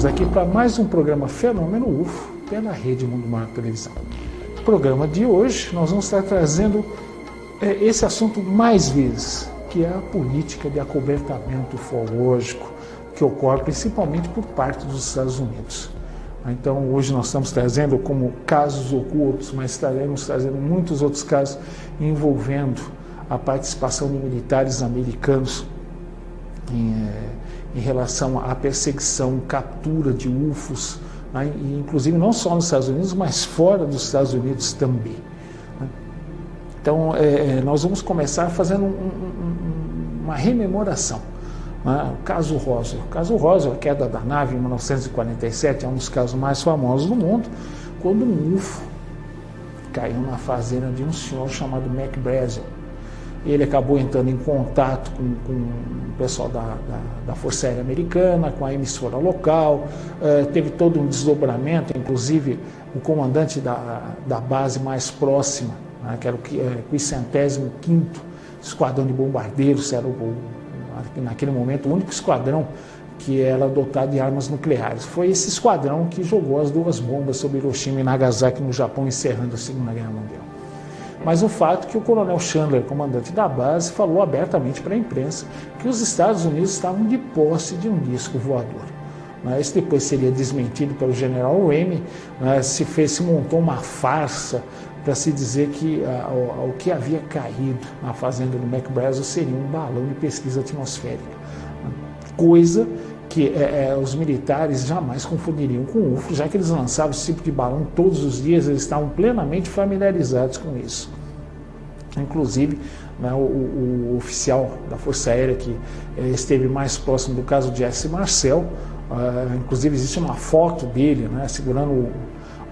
aqui para mais um programa Fenômeno UFO pela Rede Mundo Maior Televisão. No programa de hoje nós vamos estar trazendo esse assunto mais vezes, que é a política de acobertamento ufológico que ocorre principalmente por parte dos Estados Unidos. Então hoje nós estamos trazendo como casos ocultos, mas estaremos trazendo muitos outros casos envolvendo a participação de militares americanos em relação à perseguição, captura de UFOs, né? E, inclusive não só nos Estados Unidos, mas fora dos Estados Unidos também. Né? Então, nós vamos começar fazendo uma rememoração. Né? O caso Roswell. O caso Roswell, a queda da nave em 1947, é um dos casos mais famosos do mundo, quando um UFO caiu na fazenda de um senhor chamado Mac Brazel. Ele acabou entrando em contato com o pessoal da Força Aérea Americana, com a emissora local, teve todo um desdobramento, inclusive o comandante da base mais próxima, né, que era o 505º Esquadrão de Bombardeiros, era naquele momento o único esquadrão que era dotado de armas nucleares. Foi esse esquadrão que jogou as 2 bombas sobre Hiroshima e Nagasaki no Japão, encerrando a Segunda Guerra Mundial. Mas o fato é que o coronel Chandler, comandante da base, falou abertamente para a imprensa que os Estados Unidos estavam de posse de um disco voador. Isso depois seria desmentido pelo general Ramey, se montou uma farsa para se dizer que o que havia caído na fazenda do Mac Brazel seria um balão de pesquisa atmosférica. Coisa que os militares jamais confundiriam com o UFO, já que eles lançavam esse tipo de balão todos os dias, eles estavam plenamente familiarizados com isso. Inclusive, né, o oficial da Força Aérea que esteve mais próximo do caso de S. Marcel, inclusive existe uma foto dele, né, segurando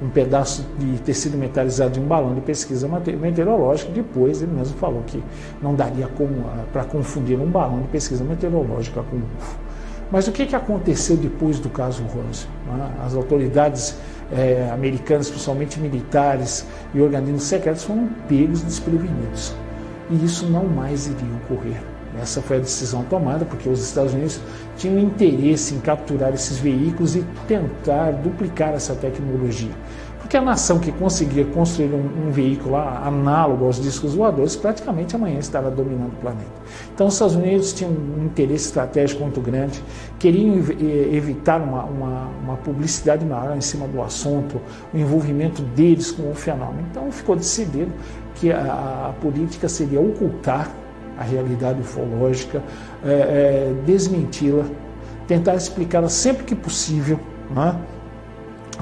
um pedaço de tecido metalizado de um balão de pesquisa meteorológica. Depois ele mesmo falou que não daria para confundir um balão de pesquisa meteorológica com um UFO. Mas o que aconteceu depois do caso Roswell? As autoridades americanas, principalmente militares e organismos secretos, foram pegos desprevenidos. E isso não mais iria ocorrer. Essa foi a decisão tomada, porque os Estados Unidos tinham interesse em capturar esses veículos e tentar duplicar essa tecnologia. Porque a nação que conseguia construir um veículo análogo aos discos voadores, praticamente amanhã estava dominando o planeta. Então os Estados Unidos tinham um interesse estratégico muito grande, queriam evitar uma publicidade maior em cima do assunto, o envolvimento deles com o fenômeno. Então ficou decidido que a política seria ocultar a realidade ufológica, desmenti-la, tentar explicá-la sempre que possível, né?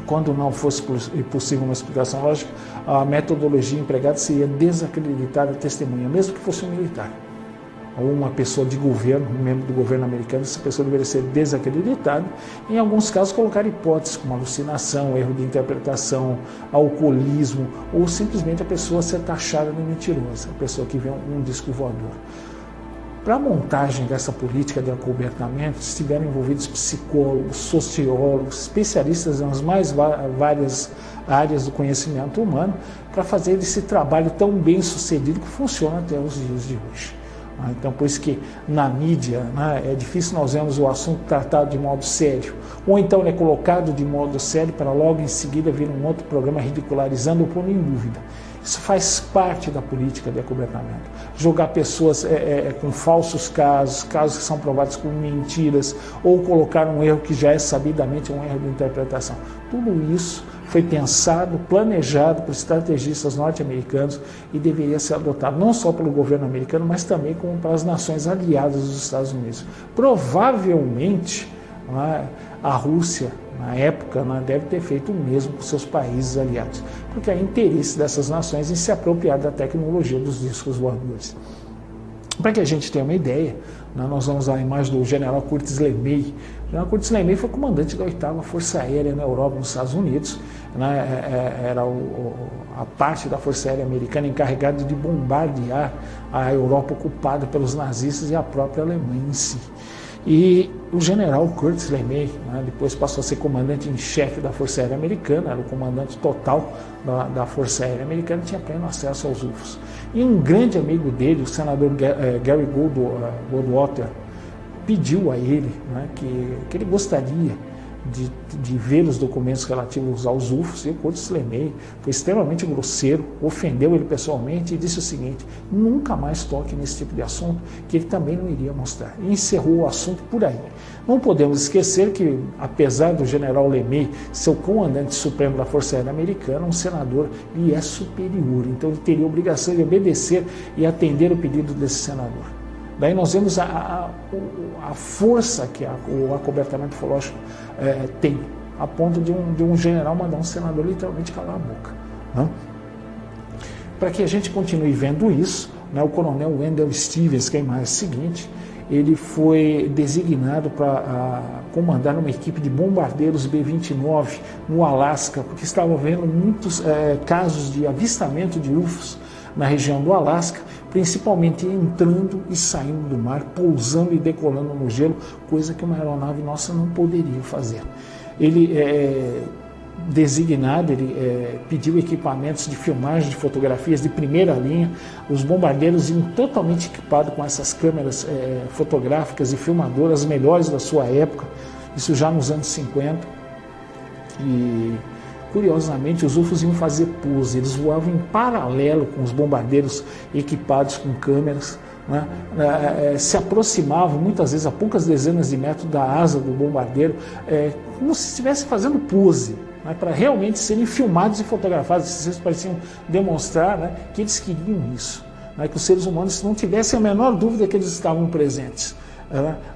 Quando não fosse possível uma explicação lógica, a metodologia empregada seria desacreditar a testemunha, mesmo que fosse um militar ou uma pessoa de governo, um membro do governo americano. Essa pessoa deveria ser desacreditada. Em alguns casos, colocar hipóteses como alucinação, erro de interpretação, alcoolismo, ou simplesmente a pessoa ser taxada de mentirosa, a pessoa que vê um disco voador. Para a montagem dessa política de acobertamento, estiveram envolvidos psicólogos, sociólogos, especialistas nas mais várias áreas do conhecimento humano, para fazer esse trabalho tão bem sucedido que funciona até os dias de hoje. Então, por isso que na mídia, né, é difícil nós vermos o assunto tratado de modo sério, ou então ele é colocado de modo sério para logo em seguida vir um outro programa ridicularizando ou pondo em dúvida. Isso faz parte da política de acobertamento. Jogar pessoas com falsos casos que são provados com mentiras, ou colocar um erro que já é sabidamente um erro de interpretação. Tudo isso foi pensado, planejado por estrategistas norte-americanos e deveria ser adotado não só pelo governo americano, mas também como para as nações aliadas dos Estados Unidos. Provavelmente, a Rússia, na época, deve ter feito o mesmo com seus países aliados, porque há interesse dessas nações em se apropriar da tecnologia dos discos voadores. Para que a gente tenha uma ideia, nós vamos à imagem do general Curtis LeMay. O general Curtis LeMay foi comandante da 8ª Força Aérea na Europa, nos Estados Unidos. Era a parte da Força Aérea Americana encarregada de bombardear a Europa ocupada pelos nazistas e a própria Alemanha em si. E o general Curtis LeMay, depois passou a ser comandante em chefe da Força Aérea Americana, era o comandante total da Força Aérea Americana, tinha pleno acesso aos UFOs. E um grande amigo dele, o senador Gary Goldwater, pediu a ele que ele gostaria de ver os documentos relativos aos UFOs, e o Curtis LeMay foi extremamente grosseiro, ofendeu ele pessoalmente e disse o seguinte: nunca mais toque nesse tipo de assunto, que ele também não iria mostrar. E encerrou o assunto por aí. Não podemos esquecer que, apesar do general LeMay ser o comandante supremo da Força Aérea Americana, um senador lhe é superior, então ele teria a obrigação de obedecer e atender o pedido desse senador. Daí nós vemos a força que o acobertamento ufológico tem, a ponto de um general mandar um senador literalmente calar a boca. Não? Para que a gente continue vendo isso, né, o coronel Wendell Stevens, que é a imagem seguinte, ele foi designado para comandar uma equipe de bombardeiros B-29 no Alasca, porque estava havendo muitos casos de avistamento de UFOs na região do Alasca, principalmente entrando e saindo do mar, pousando e decolando no gelo, coisa que uma aeronave nossa não poderia fazer. Ele designado, ele pediu equipamentos de filmagem, de fotografias de primeira linha. Os bombardeiros iam totalmente equipados com essas câmeras fotográficas e filmadoras melhores da sua época, isso já nos anos 50. E curiosamente, os UFOs iam fazer pose, eles voavam em paralelo com os bombardeiros equipados com câmeras, né? Se aproximavam muitas vezes a poucas dezenas de metros da asa do bombardeiro, como se estivesse fazendo pose, né? Para realmente serem filmados e fotografados. Esses pareciam demonstrar, né, que eles queriam isso, né? Que os seres humanos não tivessem a menor dúvida que eles estavam presentes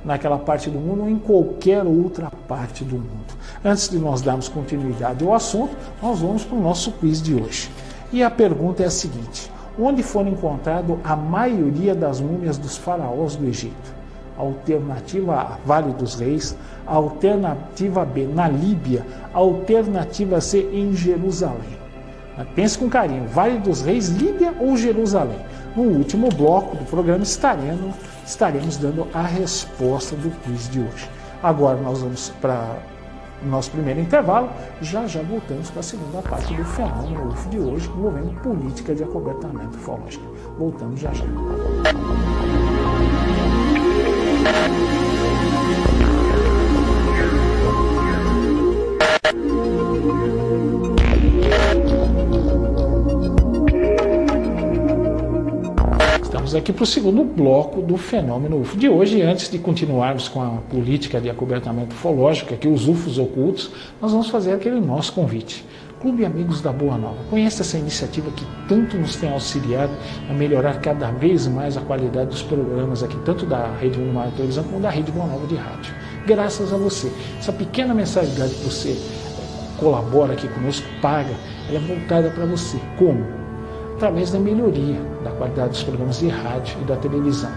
naquela parte do mundo ou em qualquer outra parte do mundo. Antes de nós darmos continuidade ao assunto, nós vamos para o nosso quiz de hoje. E a pergunta é a seguinte: onde foram encontradas a maioria das múmias dos faraós do Egito? Alternativa A, Vale dos Reis. Alternativa B, na Líbia. Alternativa C, em Jerusalém. Pense com carinho: Vale dos Reis, Líbia ou Jerusalém? No último bloco do programa estaremos dando a resposta do quiz de hoje. Agora nós vamos para o nosso primeiro intervalo. Já voltamos para a segunda parte do fenômeno UFO de hoje, envolvendo política de acobertamento ufológico. Voltamos já. Estamos aqui para o segundo bloco do fenômeno UFO de hoje, e antes de continuarmos com a política de acobertamento ufológico, aqui os UFOs ocultos, nós vamos fazer aquele nosso convite. Clube Amigos da Boa Nova, conheça essa iniciativa que tanto nos tem auxiliado a melhorar cada vez mais a qualidade dos programas aqui, tanto da Rede Mundo Maior de Televisão como da Rede Boa Nova de Rádio. Graças a você, essa pequena mensalidade que você colabora aqui conosco, paga, ela é voltada para você. Como? Através da melhoria da qualidade dos programas de rádio e da televisão,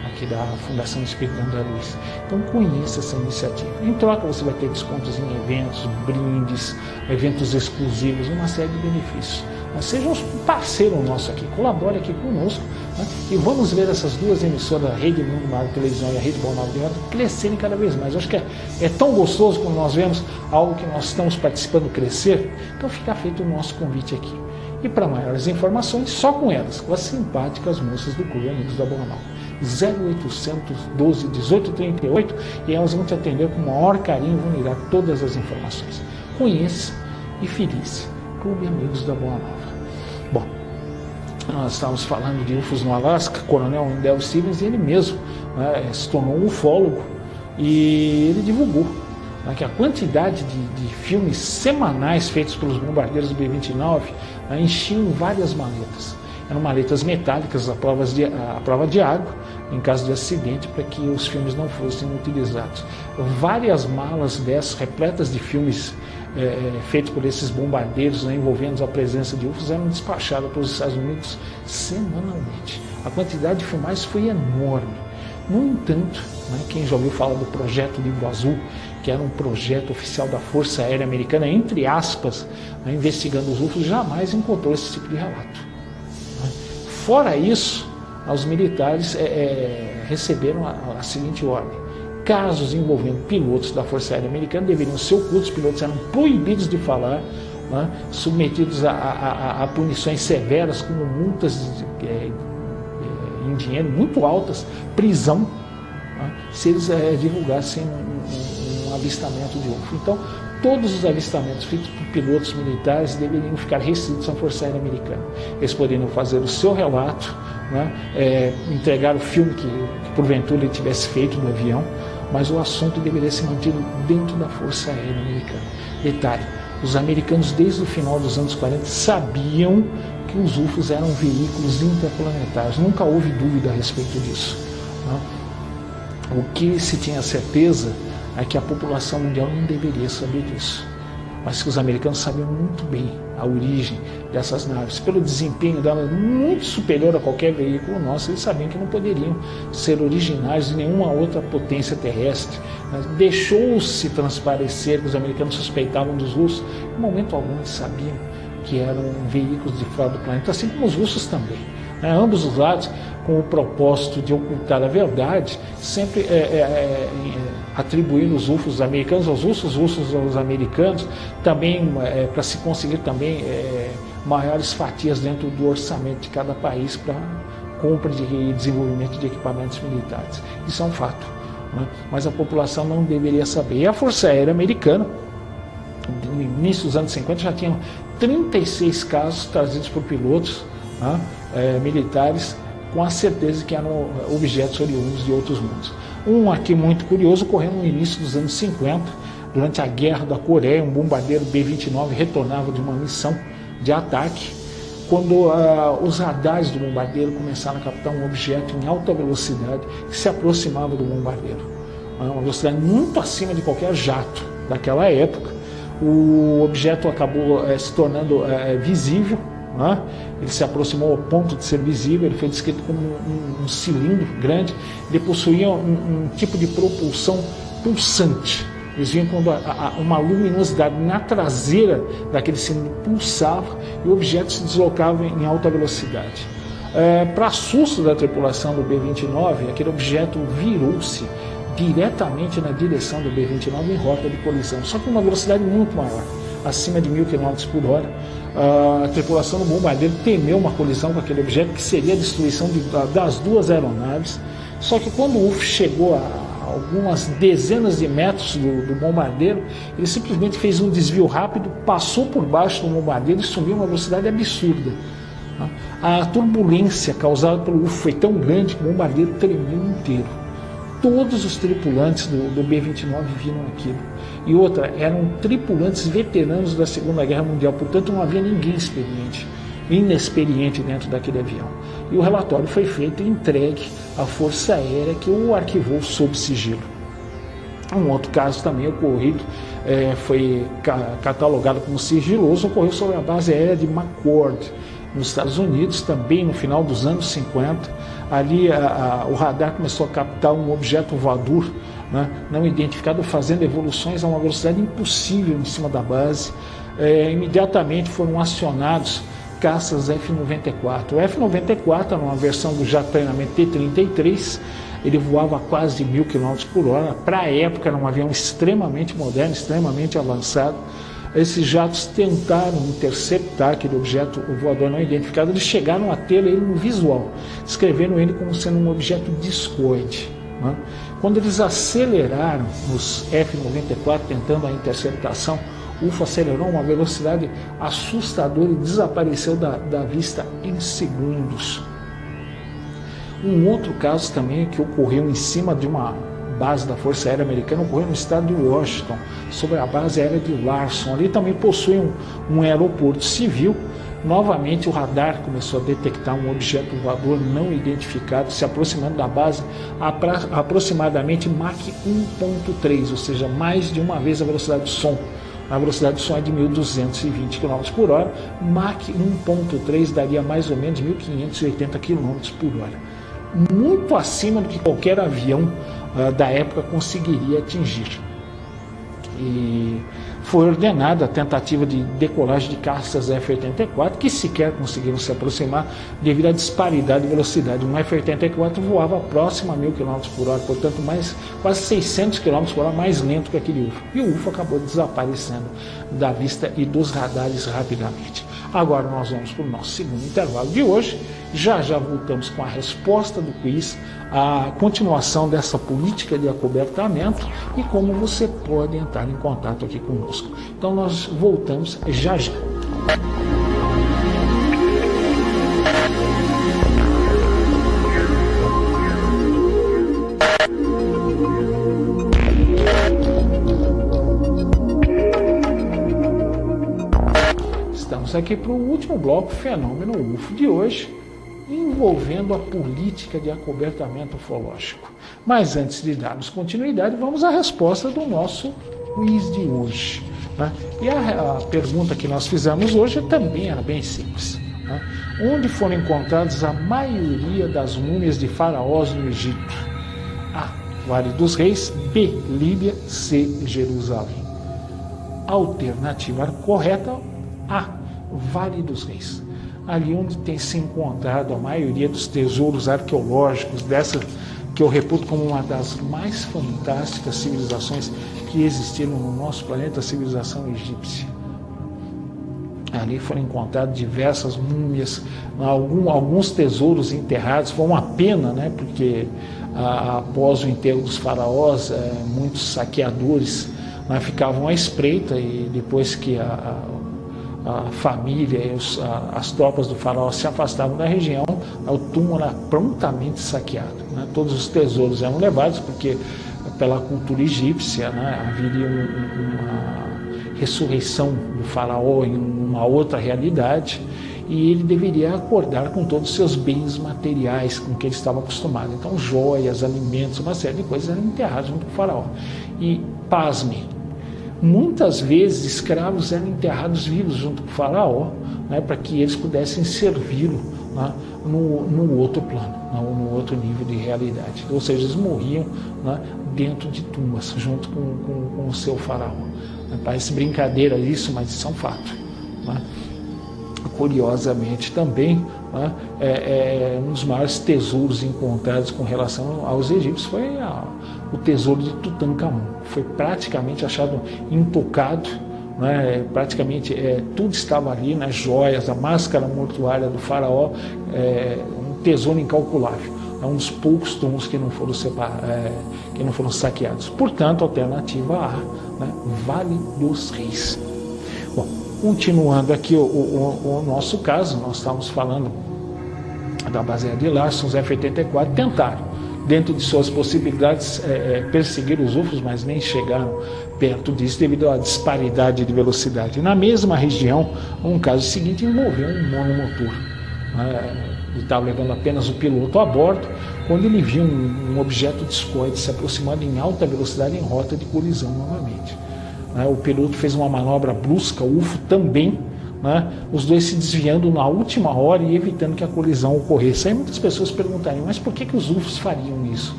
aqui da Fundação Espírita André Luiz. Então conheça essa iniciativa. Em troca você vai ter descontos em eventos, brindes, eventos exclusivos, uma série de benefícios. Seja um parceiro nosso aqui, colabore aqui conosco, né? E vamos ver essas duas emissoras, a Rede Mundo Maior de Televisão e a Rede Boa Nova de Rádio, crescerem cada vez mais. Eu acho que é tão gostoso quando nós vemos algo que nós estamos participando crescer. Então fica feito o nosso convite aqui. E para maiores informações, só com elas, com as simpáticas moças do Clube Amigos da Boa Nova. 0800 12 18 38, e elas vão te atender com o maior carinho e vão lhe dar todas as informações. Conheça e feliz. Clube Amigos da Boa Nova. Bom, nós estávamos falando de UFOs no Alasca, Coronel Wendell Stevens, ele mesmo, né, se tornou um ufólogo, e ele divulgou, né, que a quantidade de filmes semanais feitos pelos bombardeiros do B-29 enchiam várias maletas. Eram maletas metálicas à prova de água, em caso de acidente, para que os filmes não fossem utilizados. Várias malas dessas, repletas de filmes feitos por esses bombardeiros, envolvendo a presença de UFOs, eram despachadas pelos Estados Unidos semanalmente. A quantidade de filmagens foi enorme. No entanto, quem já ouviu falar do projeto Livro Azul, que era um projeto oficial da Força Aérea Americana, entre aspas, investigando os UFOs, jamais encontrou esse tipo de relato. Fora isso, os militares receberam a seguinte ordem: casos envolvendo pilotos da Força Aérea Americana deveriam ser ocultos, os pilotos eram proibidos de falar, submetidos a punições severas, como multas em dinheiro muito altas, prisão, se eles divulgassem um avistamento de UFO. Então, todos os avistamentos feitos por pilotos militares deveriam ficar restritos à Força Aérea Americana. Eles poderiam fazer o seu relato, né, entregar o filme que porventura ele tivesse feito do avião, mas o assunto deveria ser mantido dentro da Força Aérea Americana. Detalhe, os americanos desde o final dos anos 40 sabiam que os UFOs eram veículos interplanetários, nunca houve dúvida a respeito disso, né? O que se tinha certeza é que a população mundial não deveria saber disso, mas que os americanos sabiam muito bem a origem dessas naves. Pelo desempenho delas muito superior a qualquer veículo nosso, eles sabiam que não poderiam ser originários de nenhuma outra potência terrestre. Deixou-se transparecer que os americanos suspeitavam dos russos, em momento algum eles sabiam que eram veículos de fora do planeta, assim como os russos também. Ambos os lados, com o propósito de ocultar a verdade, sempre atribuindo os UFOs americanos aos russos aos americanos, também para se conseguir também maiores fatias dentro do orçamento de cada país para compra e desenvolvimento de equipamentos militares. Isso é um fato, né? Mas a população não deveria saber. E a Força Aérea Americana, no início dos anos 50, já tinha 36 casos trazidos por pilotos, né, militares, com a certeza que eram objetos oriundos de outros mundos. Um aqui muito curioso ocorreu no início dos anos 50, durante a Guerra da Coreia. Um bombardeiro B-29 retornava de uma missão de ataque, quando os radares do bombardeiro começaram a captar um objeto em alta velocidade que se aproximava do bombardeiro, uma velocidade muito acima de qualquer jato daquela época. O objeto acabou se tornando visível, né? Ele se aproximou ao ponto de ser visível. Ele foi descrito como um cilindro grande. Ele possuía um tipo de propulsão pulsante. Eles viam quando uma luminosidade na traseira daquele cilindro pulsava e o objeto se deslocava em alta velocidade. Para susto da tripulação do B-29, aquele objeto virou-se diretamente na direção do B-29 em rota de colisão, só que uma velocidade muito maior, acima de 1000 km por hora. A tripulação do bombardeiro temeu uma colisão com aquele objeto, que seria a destruição das duas aeronaves. Só que quando o UFO chegou a algumas dezenas de metros do bombardeiro, ele simplesmente fez um desvio rápido, passou por baixo do bombardeiro e subiu a uma velocidade absurda. A turbulência causada pelo UFO foi tão grande que o bombardeiro tremeu inteiro. Todos os tripulantes do B-29 viram aquilo. E outra, eram tripulantes veteranos da Segunda Guerra Mundial, portanto não havia ninguém inexperiente dentro daquele avião. E o relatório foi feito e entregue à Força Aérea, que o arquivou sob sigilo. Um outro caso também ocorrido, foi catalogado como sigiloso, ocorreu sobre a base aérea de McCord, nos Estados Unidos, também no final dos anos 50. Ali o radar começou a captar um objeto voador, né, não identificado, fazendo evoluções a uma velocidade impossível em cima da base. Imediatamente foram acionados caças F-94. O F-94 era uma versão do jato de treinamento T-33, ele voava a quase 1000 km por hora. Para a época era um avião extremamente moderno, extremamente avançado. Esses jatos tentaram interceptar aquele objeto voador não identificado. Eles chegaram a ter ele no visual, descrevendo ele como sendo um objeto discoide, né? Quando eles aceleraram os F-94 tentando a interceptação, o UFO acelerou a uma velocidade assustadora e desapareceu da vista em segundos. Um outro caso também que ocorreu em cima de uma base da Força Aérea Americana ocorreu no estado de Washington, sobre a base aérea de Larson. Ali também possui um aeroporto civil. Novamente o radar começou a detectar um objeto voador não identificado se aproximando da base a aproximadamente Mach 1.3, ou seja, mais de uma vez a velocidade do som. A velocidade do som é de 1.220 km por hora, Mach 1.3 daria mais ou menos 1.580 km por hora. Muito acima do que qualquer avião da época conseguiria atingir. E foi ordenada a tentativa de decolagem de caças F-84, que sequer conseguiram se aproximar devido à disparidade de velocidade. Um F-84 voava próximo a 1.000 km por hora, portanto quase 600 km por hora mais lento que aquele UFO. E o UFO acabou desaparecendo da vista e dos radares rapidamente. Agora nós vamos para o nosso segundo intervalo de hoje. Já voltamos com a resposta do quiz, a continuação dessa política de acobertamento e como você pode entrar em contato aqui conosco. Então nós voltamos já. Estamos aqui para o último bloco, Fenômeno UFO de hoje, envolvendo a política de acobertamento ufológico. Mas antes de darmos continuidade, vamos à resposta do nosso quiz de hoje, né? E a pergunta que nós fizemos hoje também era bem simples, né? Onde foram encontradas a maioria das múmias de faraós no Egito? A. Vale dos Reis. B. Líbia. C. Jerusalém. Alternativa correta: A. Vale dos Reis. Ali onde tem se encontrado a maioria dos tesouros arqueológicos dessa que eu reputo como uma das mais fantásticas civilizações que existiram no nosso planeta, a civilização egípcia. Ali foram encontradas diversas múmias, alguns tesouros enterrados. Foi uma pena, né? Porque após o enterro dos faraós, muitos saqueadores ficavam à espreita, e depois que a família e as tropas do faraó se afastavam da região, o túmulo era prontamente saqueado, né? Todos os tesouros eram levados, porque pela cultura egípcia, né, haveria uma ressurreição do faraó em uma outra realidade, e ele deveria acordar com todos os seus bens materiais com que ele estava acostumado. Então joias, alimentos, uma série de coisas eram enterradas junto com o faraó. E pasme, muitas vezes escravos eram enterrados vivos junto com o faraó, né, para que eles pudessem servi-lo, né, no outro plano, no outro nível de realidade. Ou seja, eles morriam, né, dentro de tumbas, junto com o seu faraó. Parece brincadeira isso, mas isso é um fato, né? Curiosamente também, né, um dos maiores tesouros encontrados com relação aos egípcios foi o tesouro de Tutankhamon. Foi praticamente achado intocado, né, praticamente tudo estava ali, né, joias, a máscara mortuária do faraó, um tesouro incalculável. É um dos poucos túmulos que não foram saqueados. Portanto, alternativa A, né, Vale dos Reis. Bom, continuando aqui o nosso caso, nós estamos falando da baseada de Larson, os F-84 tentaram, dentro de suas possibilidades, perseguir os UFOs, mas nem chegaram perto disso devido à disparidade de velocidade. Na mesma região, um caso seguinte envolveu um monomotor. Ele estava levando apenas o piloto a bordo, quando ele viu um objeto discoide se aproximando em alta velocidade em rota de colisão novamente. O piloto fez uma manobra brusca, o UFO também, né? Os dois se desviando na última hora e evitando que a colisão ocorresse. Aí muitas pessoas perguntariam, mas por que os UFOs fariam isso?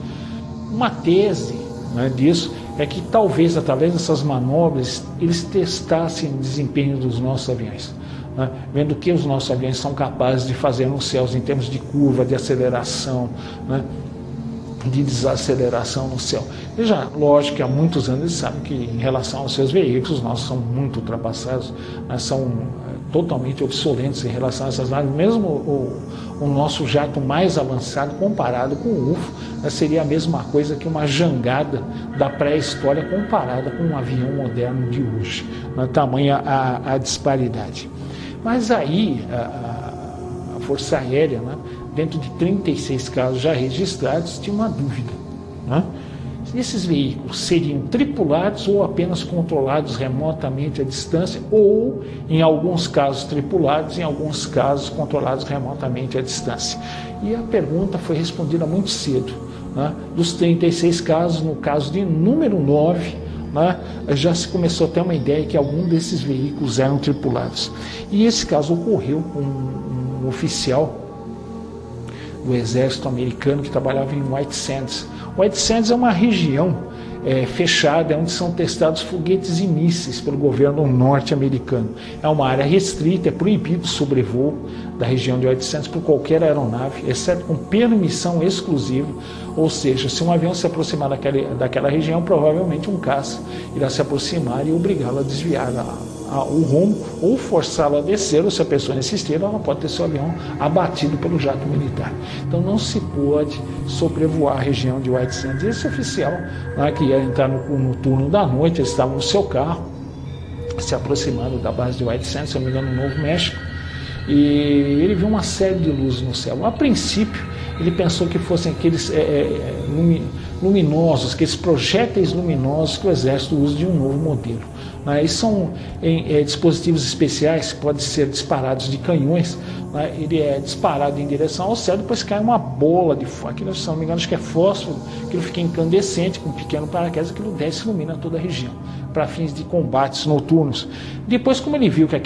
Uma tese, né, disso é que talvez através dessas manobras eles testassem o desempenho dos nossos aviões, né? Vendo o que os nossos aviões são capazes de fazer nos céus em termos de curva, de aceleração, né, de desaceleração no céu. Veja, lógico que há muitos anos eles sabem que em relação aos seus veículos, nós são muito ultrapassados, né, são totalmente obsoletos em relação a essas naves. Mesmo o nosso jato mais avançado comparado com o UFO, né, seria a mesma coisa que uma jangada da pré-história comparada com um avião moderno de hoje, né, tamanha a disparidade. Mas aí a Força Aérea, né, dentro de 36 casos já registrados, tinha uma dúvida, né? Esses veículos seriam tripulados ou apenas controlados remotamente à distância, ou, em alguns casos, tripulados, em alguns casos, controlados remotamente à distância. E a pergunta foi respondida muito cedo, né? Dos 36 casos, no caso de número 9, né, já se começou a ter uma ideia que algum desses veículos eram tripulados. E esse caso ocorreu com um oficial do exército americano que trabalhava em White Sands. White Sands é uma região fechada, onde são testados foguetes e mísseis pelo governo norte-americano. É uma área restrita, é proibido o sobrevoo da região de White Sands por qualquer aeronave, exceto com permissão exclusiva, ou seja, se um avião se aproximar daquela região, provavelmente um caça irá se aproximar e obrigá-lo a desviar o rumo ou forçá-lo a descer, ou se a pessoa insistir, ela pode ter seu avião abatido pelo jato militar. Então não se pode sobrevoar a região de White Sands. Esse oficial, que ia entrar no turno da noite, ele estava no seu carro, se aproximando da base de White Sands, se não me engano, no Novo México, e ele viu uma série de luzes no céu. A princípio, ele pensou que fossem aqueles luminosos, aqueles projéteis luminosos que o Exército usa de um novo modelo. Eles são dispositivos especiais que podem ser disparados de canhões. Ele é disparado em direção ao céu, depois cai uma bola de fogo. Aquilo, se não me engano, acho que é fósforo, aquilo fica incandescente, com um pequeno paraquedas, aquilo desce e ilumina toda a região, para fins de combates noturnos. Depois, como ele viu que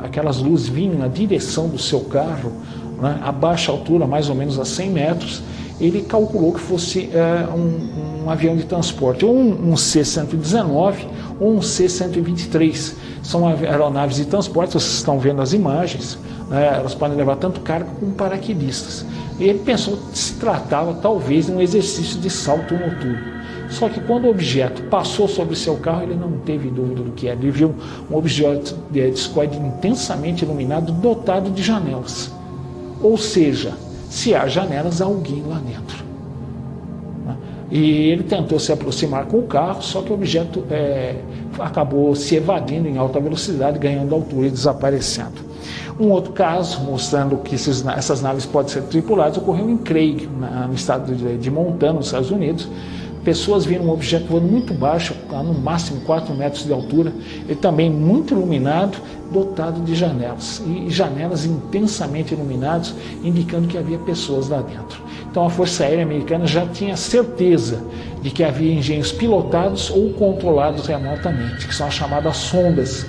aquelas luzes vinham na direção do seu carro, a baixa altura, mais ou menos a 100 metros, ele calculou que fosse um avião de transporte, ou um C-119 ou um C-123. São aeronaves de transporte, vocês estão vendo as imagens, elas podem levar tanto carga como paraquedistas. E ele pensou que se tratava talvez de um exercício de salto noturno. Só que quando o objeto passou sobre o seu carro, ele não teve dúvida do que era. Ele viu um objeto discoide intensamente iluminado, dotado de janelas. Ou seja, se há janelas, há alguém lá dentro. E ele tentou se aproximar com o carro, só que o objeto acabou se evadindo em alta velocidade, ganhando altura e desaparecendo. Um outro caso, mostrando que essas naves podem ser tripuladas, ocorreu em Craig, no estado de Montana, nos Estados Unidos. Pessoas viram um objeto voando muito baixo, no máximo 4 metros de altura, e também muito iluminado, dotado de janelas, e janelas intensamente iluminadas, indicando que havia pessoas lá dentro. Então a Força Aérea Americana já tinha certeza de que havia engenhos pilotados ou controlados remotamente, que são as chamadas sondas,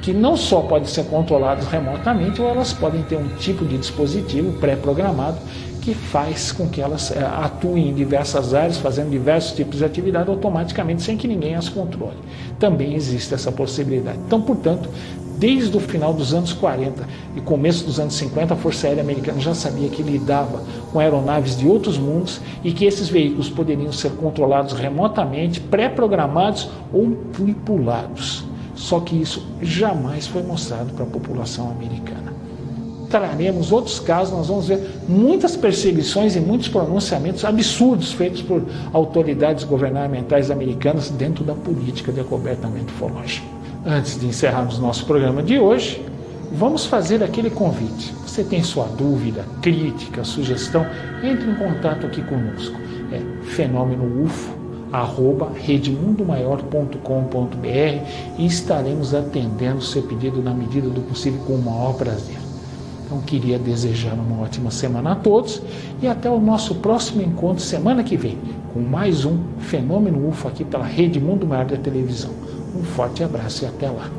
que não só podem ser controladas remotamente, ou elas podem ter um tipo de dispositivo pré-programado que faz com que elas atuem em diversas áreas, fazendo diversos tipos de atividade automaticamente, sem que ninguém as controle. Também existe essa possibilidade. Então, portanto, desde o final dos anos 40 e começo dos anos 50, a Força Aérea Americana já sabia que lidava com aeronaves de outros mundos e que esses veículos poderiam ser controlados remotamente, pré-programados ou tripulados. Só que isso jamais foi mostrado para a população americana. Traremos outros casos, nós vamos ver muitas perseguições e muitos pronunciamentos absurdos feitos por autoridades governamentais americanas dentro da política de acobertamento ufológico. Antes de encerrarmos nosso programa de hoje, vamos fazer aquele convite. Você tem sua dúvida, crítica, sugestão? Entre em contato aqui conosco. É fenomenouFO@redemundomaior.com.br e estaremos atendendo o seu pedido na medida do possível com o maior prazer. Então, queria desejar uma ótima semana a todos e até o nosso próximo encontro semana que vem, com mais um Fenômeno UFO aqui pela Rede Mundo Maior da televisão. Um forte abraço e até lá.